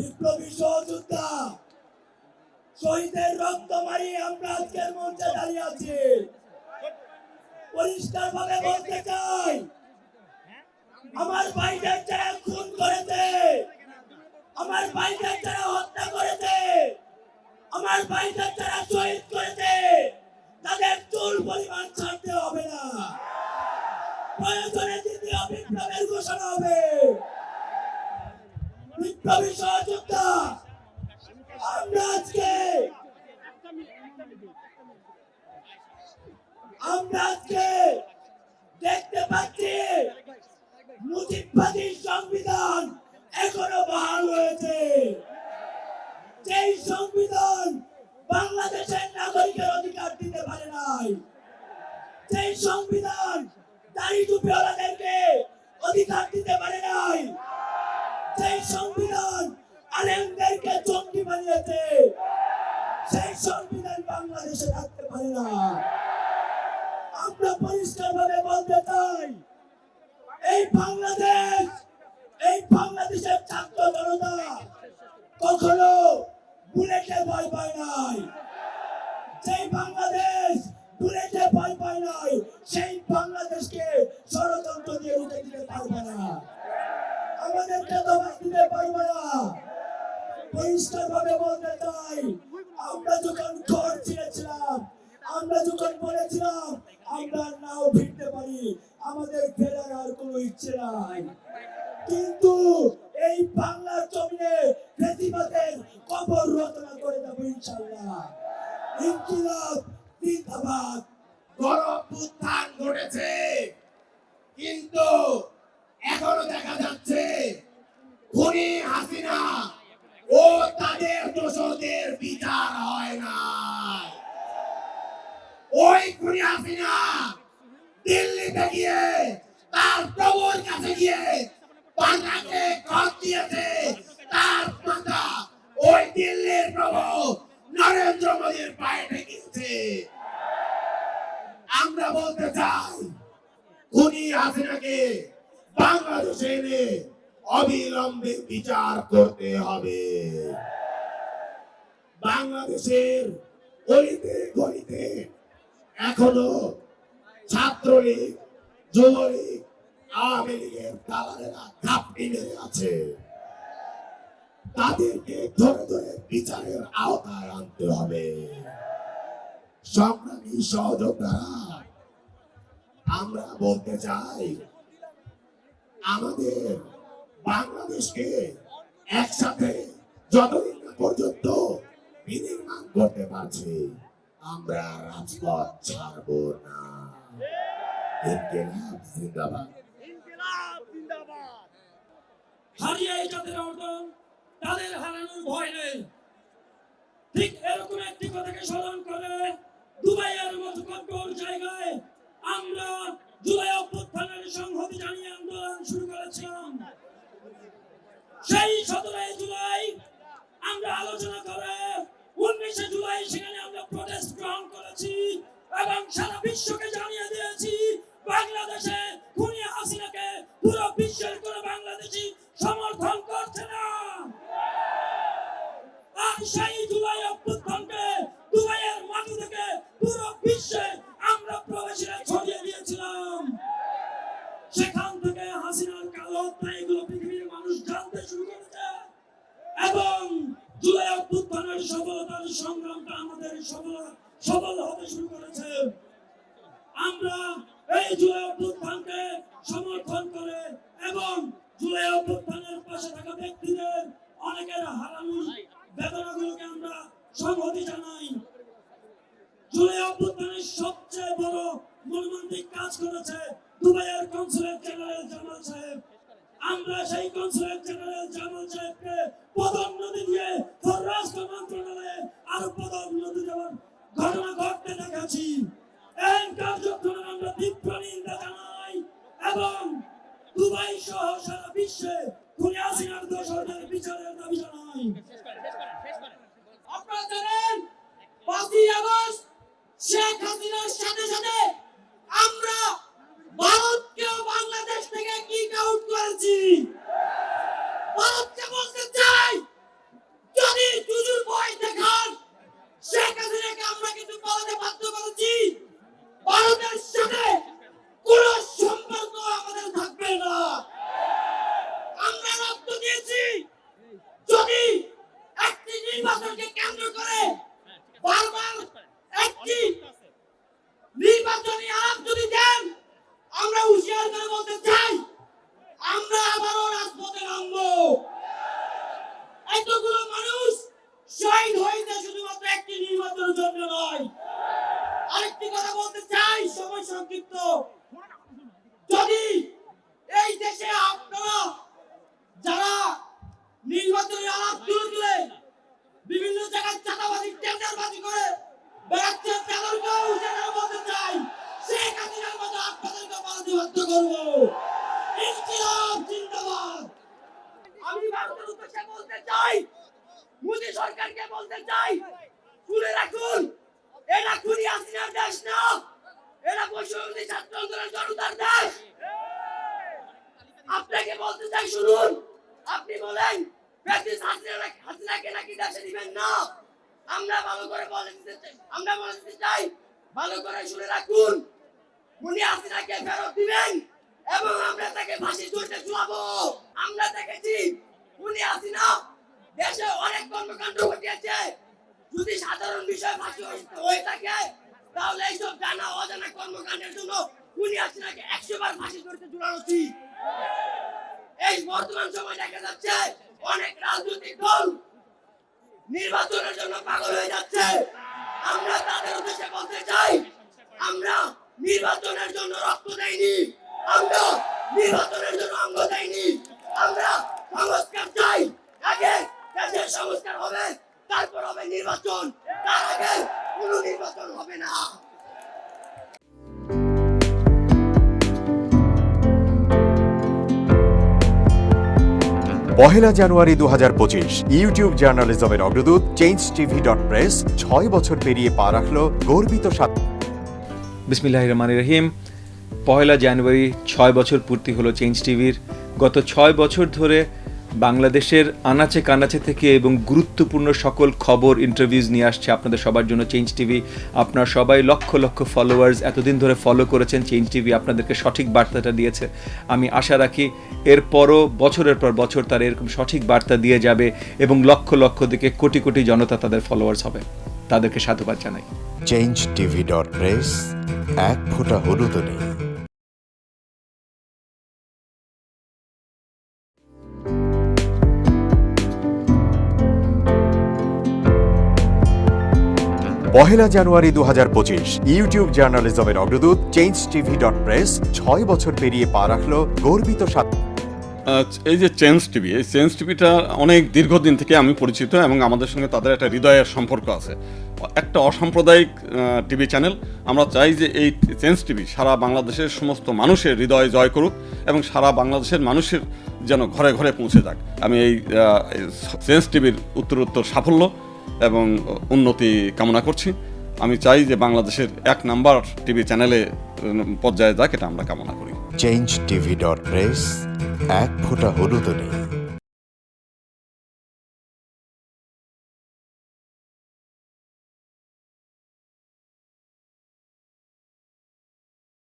বিপ্লবী সহযোদ্ধা শহীদের রক্ত মারিয়ে আমরা আজকের মঞ্চে দাঁড়িয়ে আছি। পরিষ্কার ভাবে বলতে চাই, আমার ভাইদের যারা খুন করেছে, আমার ভাইদের যারা হত্যা করেছে, আমার ভাইদের যারা শহীদ করেছে, তাদের চুল পরিমাণ ছাড়তে হবে না। প্রয়োজনে দ্বিতীয় বিপ্লবের ঘোষণা হবে। বিপ্লবী সহযোদ্ধা আমরা আজকে দেখতে পাচ্ছি মুজিববাদী সংবিধান এখনো বহাল রয়েছে। যেই সংবিধান বাংলাদেশের নাগরিকের অধিকার দিতে পারে নাই, যেই সংবিধান দাড়ি টুপিওয়ালাদেরকে অধিকার দিতে পারে নাই, যেই সংবিধান আলেমদেরকে জঙ্গি বানিয়েছে, সেই সংবিধান বাংলাদেশে থাকতে পারে না। আমরা পরিষ্কার ভাবে বলতে চাই, এই বাংলাদেশের ছাত্র জনতা কখনো বুলেটে ভয় পায় নাই। যেই বাংলাদেশ বুলেটে ভয় পায় নাই, সেই বাংলাদেশকে ষড়যন্ত্র দিয়ে উঠে দিতে পারবে না, আমাদেরকে দবাই দিতে পারবে না। পরিষ্কার ভাবে বলতে চাই, আমরা যখন ঘর ছিঁড়েছিলাম, আমরা যখন বলেছিলাম আমরা নাও ফিরতে পারি, আমাদের ফেরার আর কোনো ইচ্ছে নাই, কিন্তু এই বাংলার জমিনে ফেসিবাদের কবর রচনা করে দেবো ইনশাআল্লাহ। ইনকিলাব জিন্দাবাদ। গণঅভ্যুত্থান ঘটেছে, কিন্তু এখনো দেখা যাচ্ছে খুনি হাসিনা ও তাদের দোষরদের বিচার হয় না। ওই খুনি হাসিনা দিল্লিতে গিয়ে তার প্রভুর কাছে গিয়ে পাতাকে খত দিয়েছে, তার পাতা ওই দিল্লির প্রভু নরেন্দ্র মোদীর পায়ে ঠেকিয়েছে। আমরা বলতে চাই, খুনি হাসিনাকে বাংলাদেশে এনে অবিলম্বে বিচার করতে হবে। বাংলাদেশের গলিতে গলিতে এখনো ছাত্রলীগ, যুবলীগ, আওয়ামী লীগের দালালেরা ঘাপটি মেরে আছে। তাদেরকে ধরে ধরে বিচারের আওতায় আনতে হবে। সংগ্রামী সহযোদ্ধারা, আমরা বলতে চাই, আমাদের বাংলাদেশকে একসাথে যতদিন না পর্যন্ত বিনির্মাণ করতে পারছি, আমরা রাজপথ ছাড়ব না। ইনকিলাব জিন্দাবাদ। হারিয়ে যাদের অর্জন, তাদের হারানোর ভয় নেই। ঠিক এরকম একটি কথাকে স্মরণ করে দুবাইয়ের মতো কঠোর জায়গায় আমরা জুলাই অভ্যুত্থানের সংহতি জানিয়ে আন্দোলন শুরু করেছিলাম। সেই 17 জুলাই আমরা আলোচনা করে 19 জুলাই সেখানে আমরা প্রোটেস্ট গ্রহণ করেছি এবং সারা বিশ্বকে জানিয়ে দিয়েছি বাংলাদেশে খুনি হাসিনাকে পুরো বিশ্বের কোনো বাংলাদেশি সমর্থন করছে না। আর সেই জুলাই অভ্যুত্থানকে দুবাইয়ের মাটি থেকে পুরো বিশ্বে আমরা প্রবাসীরা ছড়িয়ে দিয়েছিলাম। সেখান থেকে হাসিনার কালো হত্যা এগুলো পৃথিবীর মানুষ জানতে শুরু করেছে এবং জুলাই অভ্যুত্থানের সফলতার সংগ্রামটা আমাদের সফল হতে শুরু করেছে। আমরা এই জুলাই অভ্যুত্থানকে সমর্থন করে এবং জুলাই অভ্যুত্থানের পাশে থাকা ব্যক্তিদের অনেকের হারানোর বেদনাগুলোকে আমরা সংহতি জানাই। জুলাই অভ্যুত্থানের সবচেয়ে বড় মর্মান্তিক কাজ করেছে দুবাইয়ের কনসুলেট জেনারেল জামাল সাহেব। আমরা সেই কনসুলেট জেনারেল জামাল সাহেবকে পদোন্নতি দিয়ে পররাষ্ট্র মন্ত্রণালয়ে আরো পদোন্নতি দেওয়ার ঘটনা ঘটতে দেখেছি। এই কার্যক্রমে আমরা তীব্র নিন্দা জানাই এবং দুবাই সহ সারা বিশ্বে খুনি হাসিনার দোষরদের বিচারের দাবি জানাই। আপনারা জানেন 5ই আগস্ট শেখ হাসিনার সাথে সাথে আমরা ভারতকেও বাংলাদেশ থেকে কিক আউট করেছি। ভারতকে বলতে চাই, এতগুলো মানুষ শহীদ হয়েছে শুধুমাত্র একটি নির্বাচনের জন্য নয়। আরেকটি কথা বলতে চাই, সময় সংক্ষিপ্ত। যদি এই দেশে আপনারা যারা নির্বাচনের আলাপ তুলে বিভিন্ন জায়গায় চাঁদাবাজি টেন্ডারবাজি করে বেড়াচ্ছে, তাদেরকেও সেটা বলতে চাই, শেখ হাসিনার মতো আপনাদেরকে পালাতে বাধ্য করবো। ইনকিলাব জিন্দাবাদ। আমি ভারতের উদ্দেশ্যে বলতে চাই, মোদী সরকারকে বলতে চাই, শুনে রাখুন, এটা খুনি হাসিনার দেশ না, এটা বৈষম্যবিরোধী ছাত্র আন্দোলনের জনতার দেশ। আপনাকে বলতে চাই, শুনুন, আপনি বলেন ফ্যাসিস্ট হাসিনাকে নাকি দেশে দিবেন না। আমরা ভালো করে বলতে চাই, ভালো করে শুনে রাখুন, খুনি হাসিনাকে ফেরত দিবেন এবং আমরা তাকে ফাঁসি চড়তে ঝুলাবো। আমরা দেখেছি খুনি হাসিনা দেশে অনেক কর্মকাণ্ড ঘটিয়েছে। যদি সাধারণ বিষয় ফাঁসি হয়ে থাকে, তাহলে এইসব জানা অজানা কর্মকাণ্ডের জন্য খুনি হাসিনাকে 100 বার ফাঁসি চড়তে ঝুলানো উচিত। এই বর্তমান সময় দেখা যাচ্ছে অনেক রাজনৈতিক দল নির্বাচনের জন্য পাগল হয়ে যাচ্ছে। আমরা তাদের উদ্দেশ্যে বলতে চাই, আমরা নির্বাচনের জন্য রক্ত দেইনি, আমরা নির্বাচনের জন্য অঙ্গ দেইনি, আমরা সংস্কার চাই। আগে দেশের সংস্কার হবে, তারপর হবে নির্বাচন, তার আগে কোনো নির্বাচন হবে না। পহেলা জানুয়ারি 2025 ইউটিউব জার্নালিজমের অগ্রদূত changetv.press 6 বছর পেরিয়ে পা রাখলো গর্বিত বিসমিল্লাহির রহমানির রহিম। পহেলা জানুয়ারি 6 বছর পূর্তি হলো চেঞ্জ টিভির। গত 6 বছর ধরে বাংলাদেশের আনাচে কানাচে থেকে এবং গুরুত্বপূর্ণ সকল খবর ইন্টারভিউজ নিয়ে আসছে আপনাদের সবার জন্য চেঞ্জ টিভি। আপনারা সবাই লক্ষ লক্ষ ফলোয়ার্স এতদিন ধরে ফলো করেছেন, চেঞ্জ টিভি আপনাদেরকে সঠিক বার্তাটা দিয়েছে। আমি আশা রাখি এরপরও বছরের পর বছর তারা এরকম সঠিক বার্তা দিয়ে যাবে এবং লক্ষ লক্ষ দিকে কোটি কোটি জনতা তাদের ফলোয়ার্স হবে। তাদেরকে সাধুবাদ জানাই। changetv.press এক ফোঁটা হলুদ নেই। পহেলা জানুয়ারি 2025 ইউটিউব জার্নালিজমের অগ্রদূত changetv.press 6 বছর পেরিয়ে পা রাখলো গর্বিত এই যে চেঞ্জ টিভি, এই চেঞ্জ টিভিটা অনেক দীর্ঘদিন থেকে আমি পরিচিত এবং আমাদের সঙ্গে তাদের একটা হৃদয়ের সম্পর্ক আছে। একটা অসাম্প্রদায়িক টিভি চ্যানেল। আমরা চাই যে এই চেঞ্জ টিভি সারা বাংলাদেশের সমস্ত মানুষের হৃদয় জয় করুক এবং সারা বাংলাদেশের মানুষের যেন ঘরে ঘরে পৌঁছে যাক। আমি এই চেঞ্জ টিভির উত্তরোত্তর সাফল্য এবং উন্নতি কামনা করছি। আমি চাই যে বাংলাদেশের 1 নাম্বার টিভি চ্যানেলে পর্যায়ে যাক, এটা আমরা কামনা করি। changetv.press এক ফোঁটা হলুদ নেই।